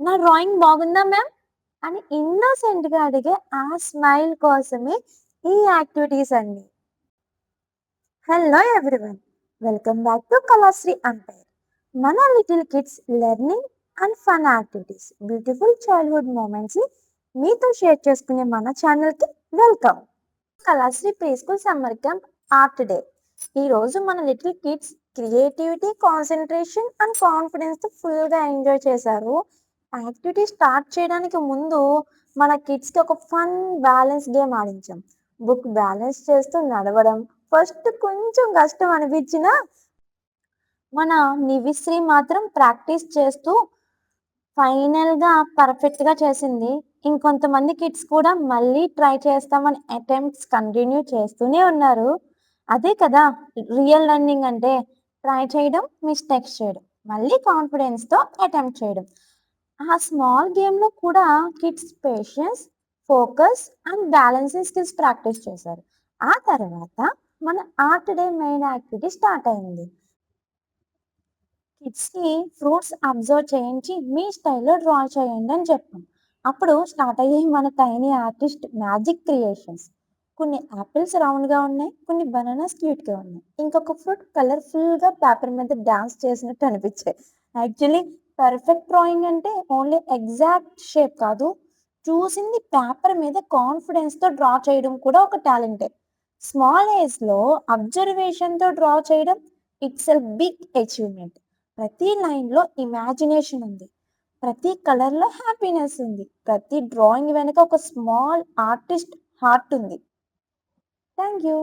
నా డ్రాయింగ్ బాగుందా మ్యామ్? అని ఇన్నోసెంట్‌గా అడిగే ఆ స్మైల్ కోసమే ఈ యాక్టివిటీస్ అన్నీ. Hello everyone. Welcome back to Kalashree empire. మన little kids learning and fun activities, beautiful childhood మూమెంట్స్‌ని మీతో షేర్ చేసుకునే మన ఛానల్‌కి welcome. Kalashree pre school summer camp art day. ఈరోజు మన little kids creativity, concentration and కాన్ఫిడెన్స్‌తో ఫుల్‌గా ఎంజాయ్ చేశారు. యాక్టివిటీ స్టార్ట్ చేయడానికి ముందు మన కిడ్స్‌కి ఒక ఫన్ బ్యాలెన్స్ గేమ్ ఆడించాం. బుక్ బ్యాలెన్స్ చేస్తూ నడవడం ఫస్ట్ కొంచెం కష్టం అనిపించినా, మన నివిశ్రీ మాత్రం ప్రాక్టీస్ చేస్తూ ఫైనల్‌గా పర్ఫెక్ట్‌గా చేసింది. ఇంకొంతమంది కిడ్స్ కూడా మళ్ళీ ట్రై చేస్తామని అటెంప్ట్స్ కంటిన్యూ చేస్తూనే ఉన్నారు. అదే కదా రియల్ లెర్నింగ్ అంటే, ట్రై చేయడం, మిస్టేక్స్ చేయడం, మళ్ళీ కాన్ఫిడెన్స్‌తో అటెంప్ట్ చేయడం. ఆ స్మాల్ గేమ్‌లో కూడా kids patience, focus and balancing skills practice చేశారు. ఆ తర్వాత మన art day main activity start అయింది. కిడ్స్‌కి ఫ్రూట్స్ అబ్జర్వ్ చేయించి మీ స్టైల్‌లో డ్రా చేయండి అని చెప్పాం. అప్పుడు స్టార్ట్ అయ్యాయి మన టైనీ ఆర్టిస్ట్ మ్యాజిక్ క్రియేషన్స్. కొన్ని యాపిల్స్ రౌండ్‌గా ఉన్నాయి. కొన్ని బనానాస్ క్యూట్‌గా ఉన్నాయి. ఇంకొక ఫ్రూట్ కలర్‌ఫుల్‌గా పేపర్ మీద డాన్స్ చేసినట్టు అనిపించాయి. యాక్చువల్లీ పర్ఫెక్ట్ డ్రాయింగ్ అంటే ఓన్లీ ఎగ్జాక్ట్ షేప్ కాదు. చూసింది పేపర్ మీద కాన్ఫిడెన్స్‌తో డ్రా చేయడం కూడా ఒక టాలెంటే. స్మాల్ ఏజ్‌లో అబ్జర్వేషన్‌తో డ్రా చేయడం ఇట్స్ ఎ బిగ్ అచీవ్‌మెంట్. ప్రతి లైన్‌లో ఇమాజినేషన్ ఉంది. ప్రతి కలర్‌లో హ్యాపీనెస్ ఉంది. ప్రతి డ్రాయింగ్ వెనక ఒక స్మాల్ ఆర్టిస్ట్ హార్ట్ ఉంది. Thank you.